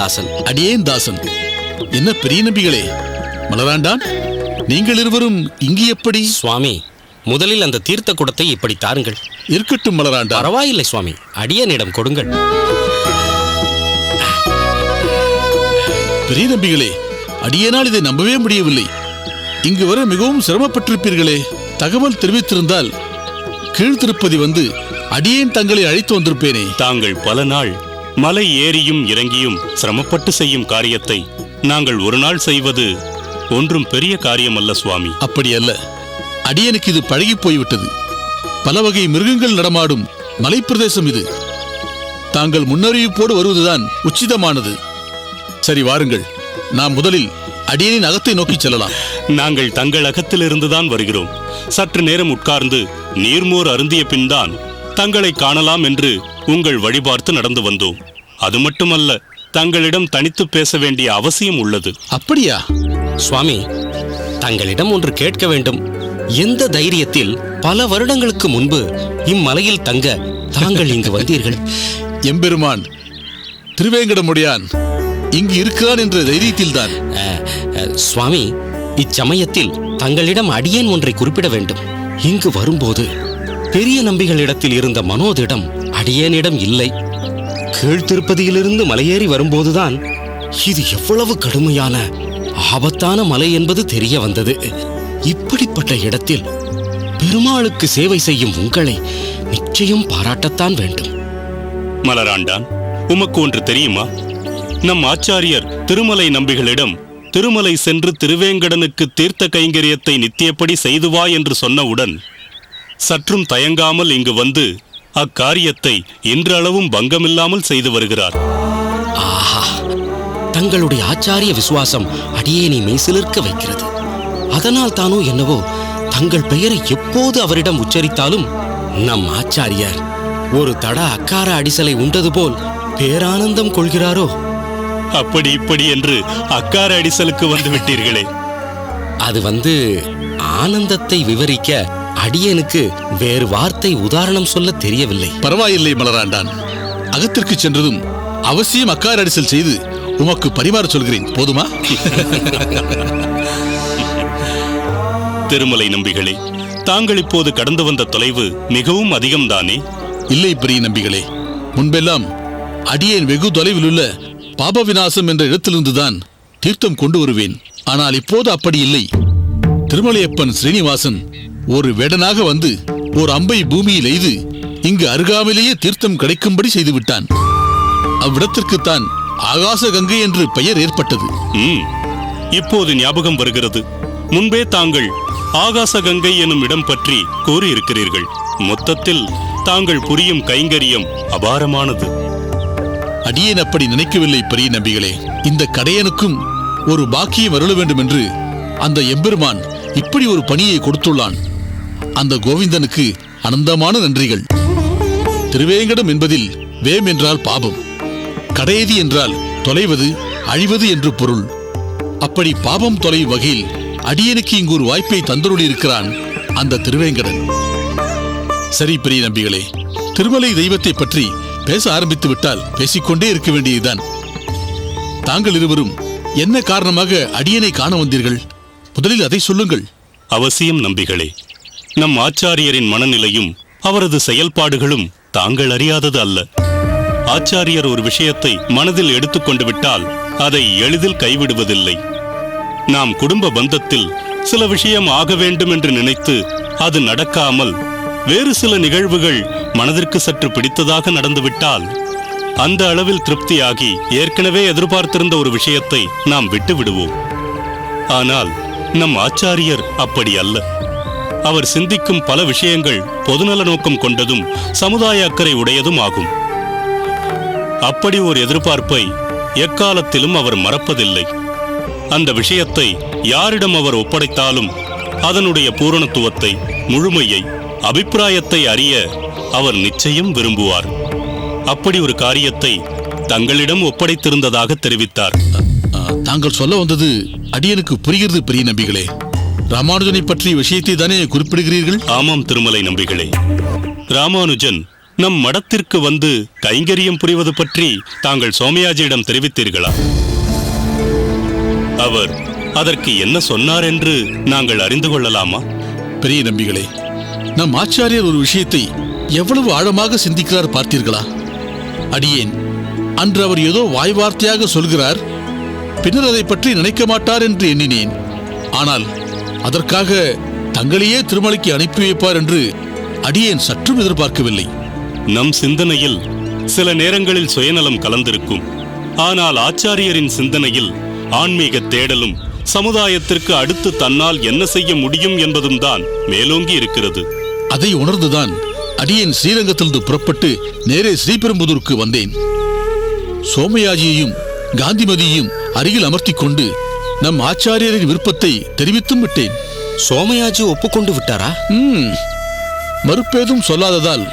தாசன். அடியேன் தாசன். என்ன பெரிய நம்பிகளே, மலராண்டான், நீங்கள் இருவரும் இங்கு எப்படி? சுவாமி, முதலில் அந்த தீர்த்த குடத்தை இப்படி தாருங்கள். இருக்கட்டும் மலராண்டான். பரவாயில்லை சுவாமி, அடியேனிடம் கொடுங்கள். பெரிய நம்பிகளே, அடியேனால் இதை நம்பவே முடியவில்லை. இங்கு வர மிகவும் சிரமப்பட்டிருப்பீர்களே. தகவல் தெரிவித்திருந்தால் கீழ்த்திருப்பதி வந்து அடியேன் தங்களை அழைத்து வந்திருப்பேனே. தாங்கள் பல நாள் மலை ஏறியும் இறங்கியும் சிரமப்பட்டு செய்யும் காரியத்தை நாங்கள் ஒரு நாள் செய்வது ஒன்றும் பெரிய காரியம் அல்ல சுவாமி. அப்படி அல்ல, அடியனுக்கு இது பழகி போய்விட்டது. பல வகை மிருகங்கள் நடமாடும் மலைப்பிரதேசம் இது. தாங்கள் முன்னறிவிப்போடு வருவதுதான் உச்சிதமானது. சரி, வாருங்கள், நாம் முதலில் அடியனின் அகத்தை நோக்கி செல்லலாம். நாங்கள் தங்கள் அகத்திலிருந்துதான் வருகிறோம். சற்று நேரம் உட்கார்ந்து நீர்மோர் அருந்திய பின்தான் தங்களை காணலாம் என்று உங்கள் வழிபார்த்து நடந்து வந்தோம். அது மட்டுமல்ல, தங்களிடம் தனித்து பேச வேண்டிய அவசியம் உள்ளது. அப்படியா? சுவாமி, தங்களிடம் ஒன்று கேட்க வேண்டும். எந்த தைரியத்தில் பல வருடங்களுக்கு முன்பு இம்மலையில் தங்க தாங்கள் இங்கு வந்தீர்கள்? எம்பெருமான் திருவேங்கடமுடையான் இங்கு இருக்கிறான் என்ற தைரியத்தில்தான். சுவாமி, இச்சமயத்தில் தங்களிடம் அடியேன் ஒன்றை குறிப்பிட வேண்டும். இங்கு வரும்போது பெரிய நம்பிகளிடத்தில் இருந்த மனோதிடம் அடியேனிடம் இல்லை. கீழ்த்திருப்பதியிலிருந்து மலையேறி வரும்போதுதான் இது எவ்வளவு கடுமையான ஆபத்தான மலை என்பது தெரிய வந்தது. இப்படிப்பட்ட இடத்தில் பெருமாளுக்கு சேவை செய்யும் உங்களை நிச்சயம் பாராட்டத்தான் வேண்டும். மலராண்டான், உமக்கு ஒன்று தெரியுமா? நம் ஆச்சாரியர் திருமலை நம்பிகளிடம் திருமலை சென்று திருவேங்கடனுக்கு தீர்த்த கைங்கரியத்தை நித்தியப்படி செய்து வா என்று சொன்னவுடன் சற்றும் தயங்காமல் இங்கு வந்து அக்காரியத்தை இன்றளவும் பங்கமில்லாமல் செய்து வருகிறார். ஆஹா, தங்களுடைய ஆச்சாரிய விசுவாசம் அடியேனை மெய்சிலிர்க்க வைக்கிறது. அதனால் தானோ என்னவோ தங்கள் பெயரை எப்போது அவரிடம் உச்சரித்தாலும் நம் ஆச்சாரியர் ஒரு தட அக்கார அடிசலை உண்டது போல் பேரானந்தம் கொள்கிறாரோ. அப்படி இப்படி என்று அக்கார அடிசலுக்கு வந்து விட்டீர்களே. அது ஆனந்தத்தை விவரிக்க அடியனுக்கு வேறு வார்த்தை உதாரணம் சொல்ல தெரியவில்லை. பரவாயில்லை மலராண்டான், அகத்திற்கு சென்றதும் அவசியம் அக்கார அடிசல் செய்து உமக்கு பரிமாற சொல்கிறேன், போதுமா? திருமலை நம்பிகளே, தாங்கள் இப்போது கடந்து வந்த தொலைவு மிகவும் அதிகம்தானே? இல்லை பெரிய நம்பிகளே, முன்பெல்லாம் அடியேன் வெகு தொலைவில் உள்ள பாப விநாசம் என்ற இடத்திலிருந்துதான் தீர்த்தம் கொண்டு வருவேன். ஆனால் இப்போது அப்படி இல்லை. திருமலையப்பன் ஸ்ரீனிவாசன் ஒரு வேடனாக வந்து ஒரு அம்பை பூமியில் எய்து இங்கு அருகாமையிலேயே தீர்த்தம் கிடைக்கும்படி செய்துவிட்டான். அவ்விடத்திற்குத்தான் ஆகாச கங்கை என்று பெயர் ஏற்பட்டது. இப்போது ஞாபகம் வருகிறது. முன்பே தாங்கள் ஆகாச கங்கை எனும் இடம் பற்றி கூறியிருக்கிறீர்கள். மொத்தத்தில் தாங்கள் புரியும் கைங்கரியம் அபாரமானது. அடியேன் அப்படி நினைக்கவில்லை பெரிய நம்பிகளே. இந்த கடையனுக்கும் ஒரு பாக்கியம் அருள வேண்டும் என்று அந்த எம்பெருமான் இப்படி ஒரு பணியை கொடுத்துள்ளான். அந்த கோவிந்தனுக்கு அனந்தமான நன்றிகள். திருவேங்கடம் என்பதில் வேம் என்றால் பாபம், கடையதி என்றால் தொலைவது, அழிவது என்று பொருள். அப்படி பாபம் தொலையும் வகையில் அடியனுக்கு இங்கு ஒரு வாய்ப்பை தந்துருளி இருக்கிறான் அந்த திருவேங்கடன். சரி பெரிய நம்பிகளே, திருமலை தெய்வத்தை பற்றி பேச ஆரம்பித்து விட்டால் பேசிக்கொண்டே இருக்க வேண்டியதுதான். தாங்கள் இருவரும் என்ன காரணமாக அடியனை காண வந்தீர்கள்? முதலில் அதை சொல்லுங்கள். அவசியம் நம்பிகளே, நம் ஆச்சாரியரின் மனநிலையும் அவரது செயல்பாடுகளும் தாங்கள் அறியாதது அல்ல. ஆச்சாரியர் ஒரு விஷயத்தை மனதில் எடுத்துக்கொண்டு விட்டால் அதை எளிதில் கைவிடுவதில்லை. நாம் குடும்ப பந்தத்தில் சில விஷயம் ஆக வேண்டும் என்று நினைத்து அது நடக்காமல் வேறு சில நிகழ்வுகள் மனதிற்கு சற்று பிடித்ததாக நடந்துவிட்டால் அந்த அளவில் திருப்தியாகி ஏற்கனவே எதிர்பார்த்திருந்த ஒரு விஷயத்தை நாம் விட்டு விடுவோம். ஆனால் நம் ஆச்சாரியர் அப்படி அல்ல. அவர் சிந்திக்கும் பல விஷயங்கள் பொதுநல நோக்கம் கொண்டதும் சமுதாய அக்கறை உடையதும் ஆகும். அப்படி ஒரு எதிர்பார்ப்பை எக்காலத்திலும் அவர் மறப்பதில்லை. அந்த விஷயத்தை யாரிடம் அவர் ஒப்படைத்தாலும் அதனுடைய பூரணத்துவத்தை, முழுமையை, அபிப்பிராயத்தை அறிய அவர் நிச்சயம் விரும்புவார். அப்படி ஒரு காரியத்தை தங்களிடம் ஒப்படைத்திருந்ததாக தெரிவித்தார். தாங்கள் சொல்ல வந்தது அடியனுக்கு புரிகிறது பெரிய நம்பிகளே. ராமானுஜனை பற்றிய விஷயத்தை தானே குறிப்பிடுகிறீர்கள்? ஆமாம் திருமலை நம்பிகளே. ராமானுஜன் நம் மடத்திற்கு வந்து கைங்கரியம் புரிவது பற்றி தாங்கள் சோமயாஜியிடம் தெரிவித்தீர்களா? அவர் அதற்கு என்ன சொன்னார் என்று நாங்கள் அறிந்து கொள்ளலாமா? பெரிய நம்பிகளே, நம் ஆச்சாரியர் ஒரு விஷயத்தை எவ்வளவு ஆழமாக சிந்திக்கிறார் பார்த்தீர்களா? அடியேன் அன்று அவர் ஏதோ வாய் வார்த்தையாக சொல்கிறார், பின்னர் அதை பற்றி நினைக்க மாட்டார் என்று எண்ணினேன். ஆனால் அதற்காக தங்களையே திருமலைக்கு அனுப்பி வைப்பார் என்று அடியேன் சற்றும் எதிர்பார்க்கவில்லை. நம் சிந்தனையில் சில நேரங்களில் சுயநலம் கலந்திருக்கும். ஆனால் ஆச்சாரியரின் சிந்தனையில் ஆன்மீக தேடலும் சமுதாயத்திற்கு அடுத்து தன்னால் என்ன செய்ய முடியும் என்பதும் தான் மேலோங்கி இருக்கிறது. அதை உணர்ந்துதான் அடியேன் ஸ்ரீரங்கத்திலிருந்து புறப்பட்டு நேரே ஸ்ரீபெரும்புதூருக்கு வந்தேன். சோமயாஜியையும் காந்திமதியையும் அருகில் அமர்த்திக் கொண்டு நம் ஆச்சாரியரின் விருப்பத்தை தெரிவித்தும் விட்டேன். சோமயாஜி ஒப்புக்கொண்டு விட்டாரா? மறுப்பேதும் சொல்லாததால்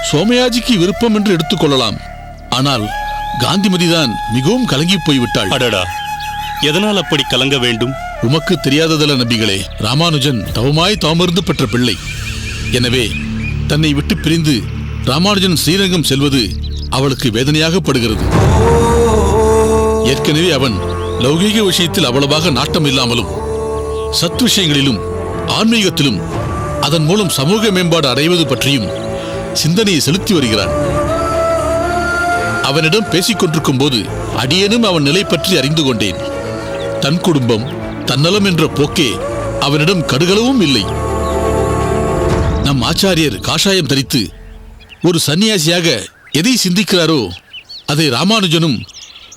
சோமயாஜிக்கு விருப்பம் என்று எடுத்துக்கொள்ளலாம். ஆனால் காந்திமதிதான் மிகவும் கலங்கி போய்விட்டாள். அடடா, எதனால் அப்படி கலங்க வேண்டும்? உமக்கு தெரியாததல்ல நம்பிகளே, ராமானுஜன் தவமாய் தவமிருந்து பெற்ற பிள்ளை. எனவே தன்னை விட்டு பிரிந்து ராமானுஜன் ஸ்ரீரங்கம் செல்வது அவளுக்கு வேதனையாகப்படுகிறது. ஏற்கனவே அவன் லௌகீக விஷயத்தில் அவ்வளவாக நாட்டம் இல்லாமலும் சத் விஷயங்களிலும் ஆன்மீகத்திலும் அதன் மூலம் சமூக மேம்பாடு அடைவது பற்றியும் சிந்தனையை செலுத்தி வருகிறான். அவனிடம் பேசிக் கொண்டிருக்கும் போது அடியேனும் அவன் நிலை பற்றி அறிந்து கொண்டேன். தன் குடும்பம் தன்னலம் என்ற போக்கே அவனிடம் கடுகளவும் இல்லை. நம் ஆச்சாரியர் காஷாயம் தரித்து ஒரு சன்னியாசியாக எதை சிந்திக்கிறாரோ அதை ராமானுஜனும்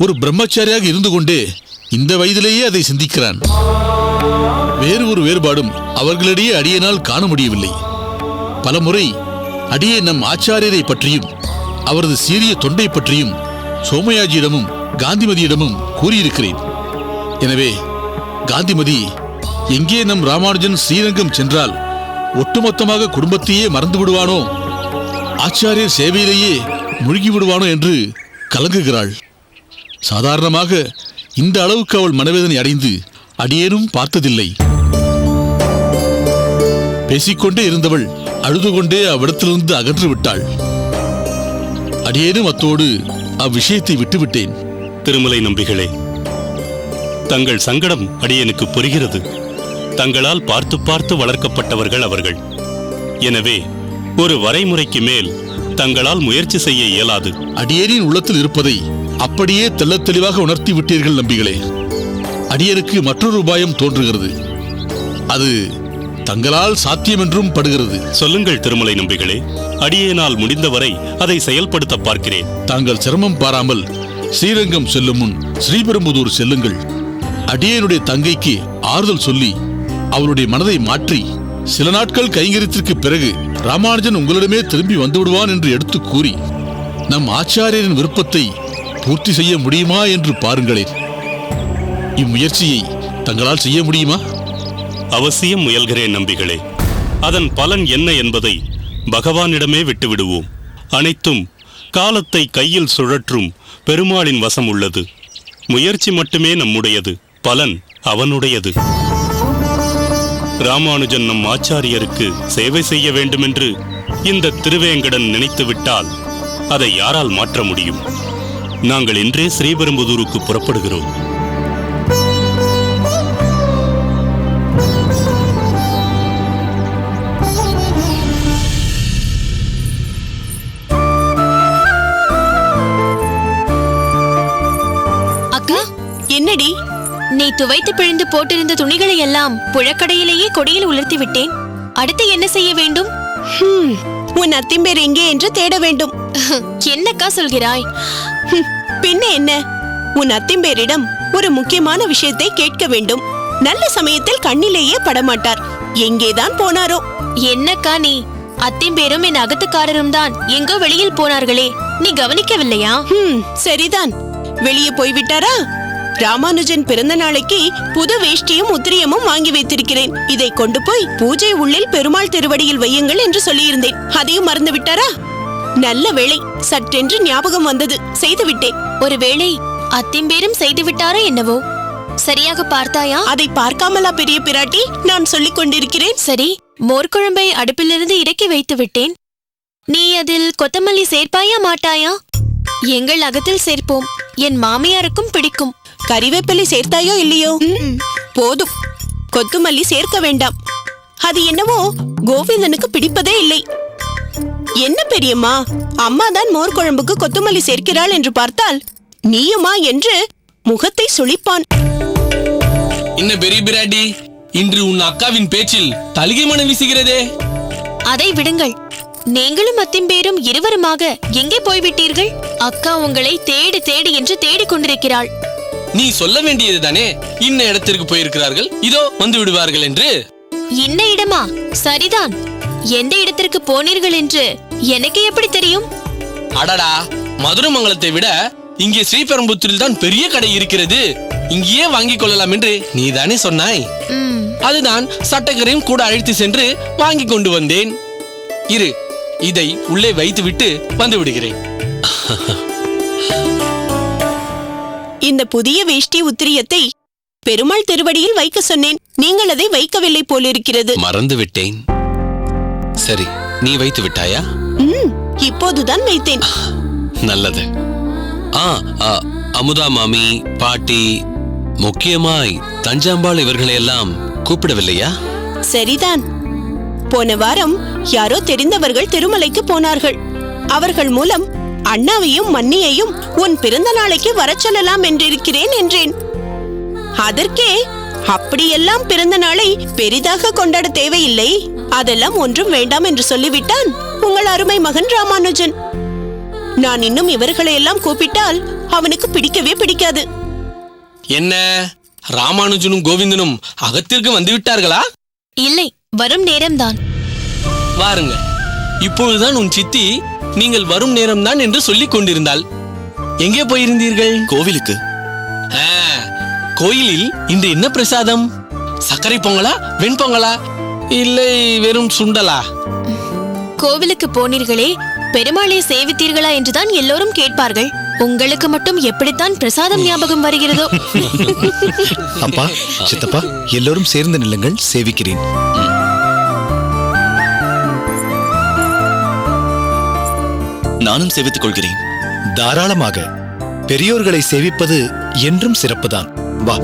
ஒரு பிரம்மச்சாரியாக இருந்து கொண்டே இந்த வயதிலேயே அதை சிந்திக்கிறான். வேறு ஒரு வேறுபாடும் அவர்களிடையே அடியேனால் காண முடியவில்லை. பலமுறை அடியே நம் ஆச்சாரியரை பற்றியும் அவரது சீரிய தொண்டை பற்றியும் சோமயாஜியிடமும் காந்திமதியிடமும் கூறியிருக்கிறேன். எனவே காந்திமதி எங்கே நம் ராமானுஜன் ஸ்ரீரங்கம் சென்றால் ஒட்டுமொத்தமாக குடும்பத்தையே மறந்து விடுவானோ, ஆச்சாரியர் சேவையிலேயே மூழ்கி விடுவானோ என்று கலங்குகிறாள். சாதாரணமாக இந்த அளவுக்கு அவள் மனவேதனை அடைந்து அடியேனும் பார்த்ததில்லை. பேசிக்கொண்டே இருந்தவள் அழுது கொண்டே அவ்விடத்திலிருந்து அகன்று விட்டாள். அடியேனும் அத்தோடு அவ்விஷயத்தை விட்டுவிட்டேன். திருமலை நம்பிகளே, தங்கள் சங்கடம் அடியேனுக்கு புரிகிறது. தங்களால் பார்த்து பார்த்து வளர்க்கப்பட்டவர்கள் அவர்கள். எனவே ஒரு வரைமுறைக்கு மேல் தங்களால் முயற்சி செய்ய இயலாது. அடியேனின் உள்ளத்தில் இருப்பதை அப்படியே தெள்ளத் தெளிவாக உணர்த்தி விட்டீர்கள் நம்பிகளே. அடியனுக்கு மற்றொரு உபாயம் தோன்றுகிறது. அது தங்களால் சாத்தியம் என்றும் படுகிறது. சொல்லுங்கள் திருமலை நம்பிகளே, அடியேனால் முடிந்தவரை அதை செயல்படுத்த பார்க்கிறேன். தாங்கள் சிரமம் பாராமல் ஸ்ரீரங்கம் செல்லும் முன் ஸ்ரீபெரும்புதூர் செல்லுங்கள். அடியனுடைய தங்கைக்கு ஆறுதல் சொல்லி அவளுடைய மனதை மாற்றி சில நாட்கள் கைங்கரியத்திற்கு பிறகு ராமானுஜன் உங்களிடமே திரும்பி வந்து விடுவான் என்று எடுத்து கூறி நம் ஆச்சாரியரின் விருப்பத்தை பூர்த்தி செய்ய முடியுமா என்று பாருங்களேன். இம்முயற்சியை தங்களால் செய்ய முடியுமா? அவசியம் முயல்கிறேன் நம்பிகளே. அதன் பலன் என்ன என்பதை பகவானிடமே விட்டுவிடுவோம். அனைத்தும் காலத்தை கையில் சுழற்றும் பெருமாளின் வசம் உள்ளது. முயற்சி மட்டுமே நம்முடையது, பலன் அவனுடையது. ராமானுஜன் நம் ஆச்சாரியருக்கு சேவை செய்ய வேண்டுமென்று இந்த திருவேங்கடன் நினைத்துவிட்டால் அதை யாரால் மாற்ற முடியும்? நாங்கள் இன்றே ஸ்ரீபெரும்புதூருக்கு புறப்படுகிறோம். அக்கா, என்னடி? நீ துவைத்து பிழிந்து போட்டிருந்த துணிகளை எல்லாம் புழக்கடையிலேயே கொடியில் உலர்த்தி விட்டேன். அடுத்து என்ன செய்ய வேண்டும்? உன் அத்திம்பேர் எங்கே என்று தேட வேண்டும். என்னக்கா சொல்கிறாய்? பின்ன என்ன? உன் அத்திம்பேரிடம் ஒரு முக்கியமான விஷயத்தை கேட்க வேண்டும். நல்ல சமயத்தில் கண்ணிலேயே படமாட்டார். எங்கேதான் போனாரோ? என்னக்கா நீ? அத்திம்பேரும் என் அகத்துக்காரரும் தான் எங்கோ வெளியில் போனார்களே, நீ கவனிக்கவில்லையா? சரிதான், வெளியே போய்விட்டாரா? ராமானுஜன் பிறந்த நாளைக்கு புது வேஷ்டியும் உத்திரியமும் வாங்கி வைத்திருக்கிறேன். இதை கொண்டு போய் பூஜை உள்ளில் பெருமாள் திருவடியில் வையுங்கள் என்று சொல்லியிருந்தேன். அதையும் மறந்து விட்டாரா? நல்ல வேளை, சற்றென்று ஞாபகம் வந்தது, செய்துவிட்டேன். ஒருவேளை அத்திம்பேரும் செய்து விட்டாரோ என்னவோ? சரியாக பார்த்தாயா? அதை பார்க்காமலா பெரிய பிராட்டி நான் சொல்லிக் கொண்டிருக்கிறேன். சரி, மோர்க்குழம்பை அடுப்பிலிருந்து இறக்கி வைத்து விட்டேன். நீ அதில் கொத்தமல்லி சேர்ப்பாயா மாட்டாயா? எங்கள் அகத்தில் சேர்ப்போம். என் மாமியாருக்கும் பிடிக்கும். கறிவேப்பிலை சேர்த்தாயோ இல்லையோ? போதும், கொத்துமல்லி சேர்க்க வேண்டாம். அது என்னவோ கோவிந்தனுக்கு பிடிப்பதே இல்லை. என்ன பெரியம்மா, அம்மாதான் மோர் குழம்புக்கு கொத்துமல்லி சேர்க்கிறாள் என்று பார்த்தால் நீயுமா என்று முகத்தை சுளிப்பான். என்ன பெரிய பிராட்டி, இன்று உன் அக்காவின் பேச்சில் தலிகை மனம் வீசுகிறதே. அதை விடுங்கள். நீங்களும் அத்திம்பேரும் இருவருமாக எங்கே போய்விட்டீர்கள்? அக்கா உங்களை தேடு தேடு என்று தேடிக் கொண்டிருக்கிறாள். நீ சொல்ல வேண்டியதுதானே, இன்ன இடத்திற்கு போயிருக்கிறார்கள், இதோ வந்து விடுவார்கள் என்று. இன்ன இடமா? சரிதான். எந்த இடத்திற்கு போனீர்கள் என்று எனக்கு எப்படி தெரியும்? அடடா, மதுரமங்கலத்தை விட இங்கே ஸ்ரீபெரும்புத்தூரில் தான் பெரிய கடை இருக்கிறது, இங்கேயே வாங்கிக் கொள்ளலாம் என்று நீதானே சொன்னாய். அதுதான் சட்டக்கரையும் கூட அழைத்து சென்று வாங்கி கொண்டு வந்தேன். இரு, இதை உள்ளே வைத்து விட்டு வந்து விடுகிறேன். இந்த புதிய வேஷ்டி உத்திரியத்தை பெருமாள் திருவடியில் வைக்க சொன்னேன். நீங்கள் அதை வைக்கவில்லை போலிருக்கிறது. மறந்து விட்டேன். சரி, நீ வைத்து விட்டாயா? இப்போதுதான் வைத்தேன். நல்லது. அமுதா மாமி, பாட்டி, முக்கியமாய் தஞ்சாம்பாள் இவர்களையெல்லாம் கூப்பிடவில்லையா? சரிதான். போன வாரம் யாரோ தெரிந்தவர்கள் திருமலைக்கு போனார்கள். அவர்கள் மூலம் அண்ணாவையும் மன்னியையும் உன் பிறந்த நாளைக்கு வரச் சொல்லலாம் என்றிருக்கிறேன் என்றேன். அதற்கே அப்படியெல்லாம் பிறந்த நாளை பெரிதாக கொண்டாட தேவையில்லை, அதெல்லாம் ஒன்றும் வேண்டாம் என்று சொல்லிவிட்டான் உங்கள் அருமை மகன் ராமானுஜன். நான் இன்னும் இவர்களை எல்லாம் கூப்பிட்டால் அவனுக்கு பிடிக்கவே பிடிக்காது. என்ன, ராமானுஜனும் கோவிந்தனும் அகத்திற்கு வந்து விட்டார்களா? இல்லை, வரும் நேரம்தான். வாருங்கள். இப்பொழுதுதான் உன் சித்தி நீங்கள் வரும் நேரம்தான் என்று சொல்லிக் கொண்டிருந்தாள். எங்கே போயிருந்தீர்கள்? கோவிலுக்கு. கோயிலில் இன்று என்ன பிரசாதம்? சர்க்கரை பொங்கலா, வெண்பொங்கலா, இல்லை வெறும் சுண்டலா? கோவிலுக்கு போனீர்களே, பெருமாளை சேவித்தீர்களா என்றுதான் எல்லோரும் கேட்பார்கள். உங்களுக்கு மட்டும் எப்படித்தான் பிரசாதம் ஞாபகம் வருகிறதோ? அப்பா, சித்தப்பா, எல்லோரும் சேர்ந்து நில்லுங்கள், சேவிக்கிறேன். நானும் சேவித்துக் கொள்கிறேன். தாராளமாக. பெரியோர்களை சேவிப்பது என்றும் சிறப்புதான். வா.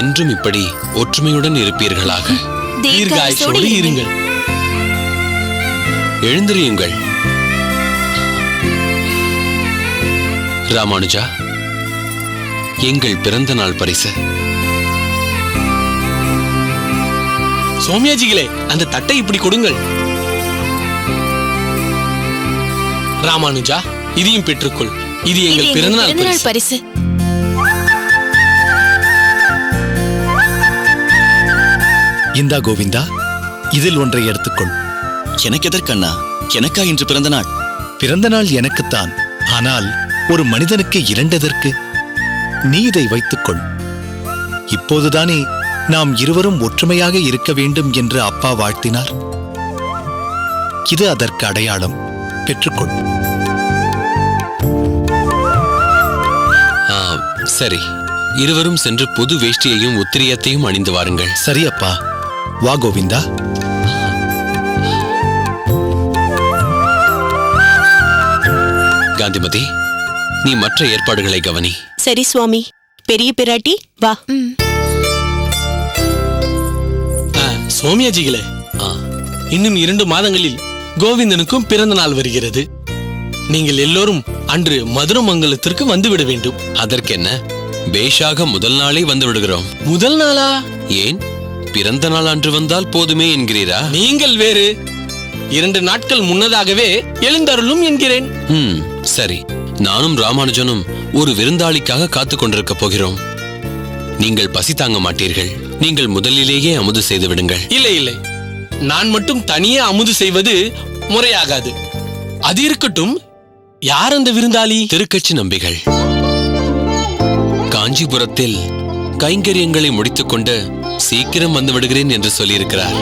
என்றும் இப்படி ஒற்றுமையுடன் இருப்பீர்களாக. தீர்காயுசோடு இருங்கள். எழுந்திரியுங்கள். ராமானுஜா, எங்கள் பிறந்த நாள் பரிசு. சோமியாஜிகளே, அந்த தட்டை இப்படி கொடுங்கள். ராமானுஜா, இதையும் பெற்றுக்கொள். இது எங்கள் பிறந்தநாள் பரிசு. இந்தா கோவிந்தா, இதில் ஒன்றை எடுத்துக்கொள். எனக்கு எதற்கண்ணா? எனக்கா இன்று பிறந்த நாள்? பிறந்த நாள் எனக்குத்தான், ஆனால் ஒரு மனிதனுக்கு இரண்டதற்கு? நீ இதை வைத்துக்கொள். இப்போதுதானே நாம் இருவரும் ஒற்றுமையாக இருக்க வேண்டும் என்று அப்பா வாழ்த்தினார். இது அதற்கு அடையாளம். பெற்றுக்கொள். சரி, இருவரும் சென்று புது வேஷ்டியையும் உத்திரியத்தையும் அணிந்து வாருங்கள். சரி அப்பா. வா கோவிந்தா. காந்திமதி, நீ மற்ற ஏற்பாடுகளை கவனி. சரி சுவாமி. பெரிய பிராட்டி, வா. சோமியாஜிகளே, இன்னும் 2 மாதங்களில் கோவிந்தனுக்கும் பிறந்த நாள் வருகிறது. நீங்கள் எல்லோரும் அன்று மதுரமங்கலத்திற்கு வந்துவிட வேண்டும். அதற்கென்ன, பேஷாக முதல் நாளே வந்து விடுகிறோம். முதல் நாளா? ஏன், பிறந்த நாள் அன்று வந்தால் போதுமே என்கிறீரா? நீங்கள் வேறு. 2 நாட்கள் முன்னதாகவே எழுந்தருளும் என்கிறேன். சரி, நானும் ராமானுஜனும் ஒரு விருந்தாளிக்காக காத்துக் கொண்டிருக்க போகிறோம். நீங்கள் பசி தாங்க மாட்டீர்கள். நீங்கள் முதலிலேயே அமுது செய்து விடுங்கள். இல்லை இல்லை, நான் மட்டும் தனியே அமுது செய்வது முறையாகாது. அது இருக்கட்டும், யார் அந்த விருந்தாளி? திருக்கட்சி நம்பிகள். காஞ்சிபுரத்தில் கைங்கரியங்களை முடித்துக்கொண்டு சீக்கிரம் வந்து விடுகிறேன் என்று சொல்லியிருக்கிறார்.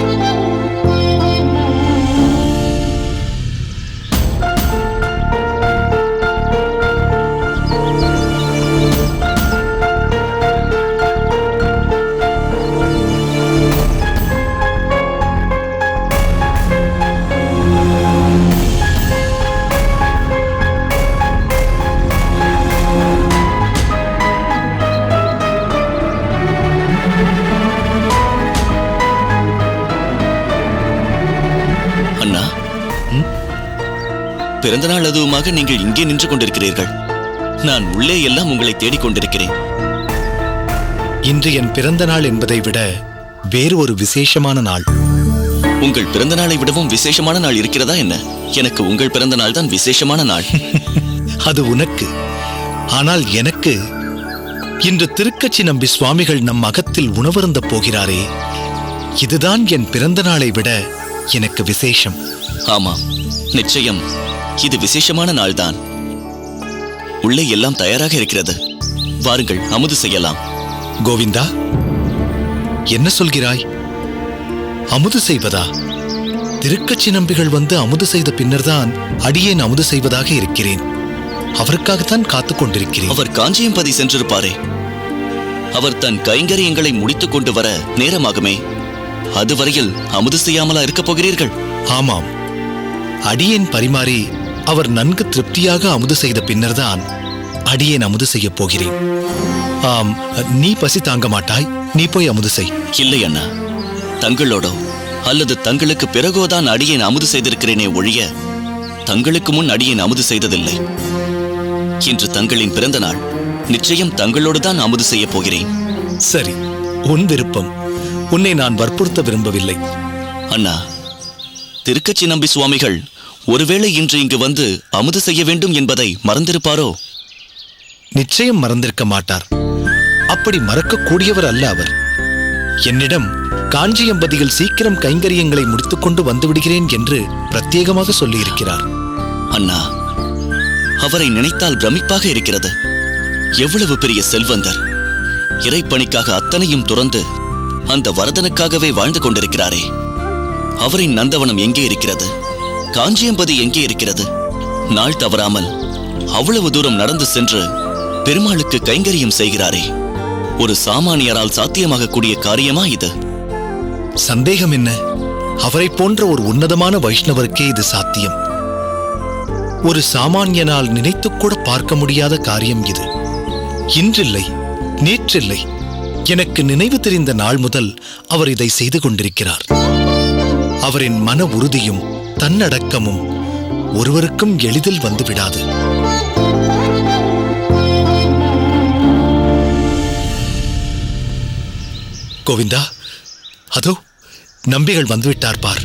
பிறந்தநாள் அதுவுமாக நீங்கள் இங்கே நின்று கொண்டிருக்கிறீர்கள். நான் உள்ளே எல்லாம் உங்களை தேடிக்கொண்டிருக்கிறேன். இன்று என் பிறந்த நாள் என்பதை விட வேறு ஒரு விசேஷமான நாள். உங்கள் பிறந்த நாளை விடவும் விசேஷமான நாள் இருக்கிறதா என்ன? எனக்கு உங்கள் பிறந்த நாள் தான் விசேஷமான நாள். அது உனக்கு. ஆனால் எனக்கு இன்று திருக்கச்சி நம்பி சுவாமிகள் நம் அகத்தில் உணவருந்த போகிறாரே, இதுதான் என் பிறந்த நாளை விட எனக்கு விசேஷம். ஆமாம், நிச்சயம் இது விசேஷமான நாள்தான். உள்ளே எல்லாம் தயாராக இருக்கிறது. வாருங்கள், அமுது செய்யலாம். கோவிந்தா, என்ன சொல்கிறாய்? அமுது செய்வதா? திருக்கச்சி நம்பிகள் வந்து அமுது செய்த பின்னர்தான் அடியேன் அமுது செய்வதாக இருக்கிறேன். அவருக்காகத்தான் காத்துக் கொண்டிருக்கிறேன். அவர் காஞ்சியம்பதி சென்றிருப்பாரே. அவர் தன் கைங்கரியங்களை முடித்துக் கொண்டு வர நேரமாகுமே. அதுவரையில் அமுது செய்யாமலா இருக்கப் போகிறீர்கள்? ஆமாம், அடியேன் பரிமாறி அவர் நன்கு திருப்தியாக அமுது செய்த பின்னர்தான் அடியேன் அமுது செய்யப் போகிறேன். ஆம், நீ பசி தாங்க மாட்டாய், நீ போய் அமுது செய். இல்லை அண்ணா, தங்களோடோ அல்லது தங்களுக்கு பிறகோதான் அடியேன் அமுது செய்திருக்கிறேனே ஒழிய தங்களுக்கு முன் அடியேன் அமுது செய்ததில்லை. இன்று தங்களின் பிறந்த நாள், நிச்சயம் தங்களோடுதான் அமுது செய்யப் போகிறேன். சரி, உன் விருப்பம். உன்னை நான் வற்புறுத்த விரும்பவில்லை. அண்ணா, திருக்கச்சி நம்பி சுவாமிகள் ஒருவேளை இன்று இங்கு வந்து அமுது செய்ய வேண்டும் என்பதை மறந்திருப்பாரோ? நிச்சயம் மறந்திருக்க மாட்டார். அப்படி மறக்கக்கூடியவர் அல்ல அவர். என்னிடம் காஞ்சியம்பதியில் சீக்கிரம் கைங்கரியங்களை முடித்துக்கொண்டு வந்துவிடுகிறேன் என்று பிரத்யேகமாக சொல்லியிருக்கிறார். அண்ணா, அவரை நினைத்தால் பிரமிப்பாக இருக்கிறது. எவ்வளவு பெரிய செல்வந்தர்! இறைப்பணிக்காக அத்தனையும் துறந்து அந்த வரதனுக்காகவே வாழ்ந்து கொண்டிருக்கிறாரே. அவரின் நந்தவனம் எங்கே இருக்கிறது? காஞ்சியம்பதி எங்கே இருக்கிறது? நாள் தவறாமல் அவ்வளவு தூரம் நடந்து சென்று பெருமாளுக்கு கைங்கரியம் செய்கிறாரே. ஒரு சாமானியரால் சாத்தியமாகக்கூடிய காரியமா இது? சந்தேகம் என்ன? அவரை போன்ற ஒரு உன்னதமான வைஷ்ணவருக்கே இது சாத்தியம். ஒரு சாமானியனால் நினைத்துக்கூட பார்க்க முடியாத காரியம் இது. இன்றில்லை, நேற்றில்லை, எனக்கு நினைவு தெரிந்த நாள் முதல் அவர் இதை செய்து கொண்டிருக்கிறார். அவரின் மன உறுதியும் தன்னடக்கமும் ஒருவருக்கும் எளிதில் வந்து விடாது. கோவிந்தா, அதோ நம்பிகள் வந்துவிட்டார் பார்.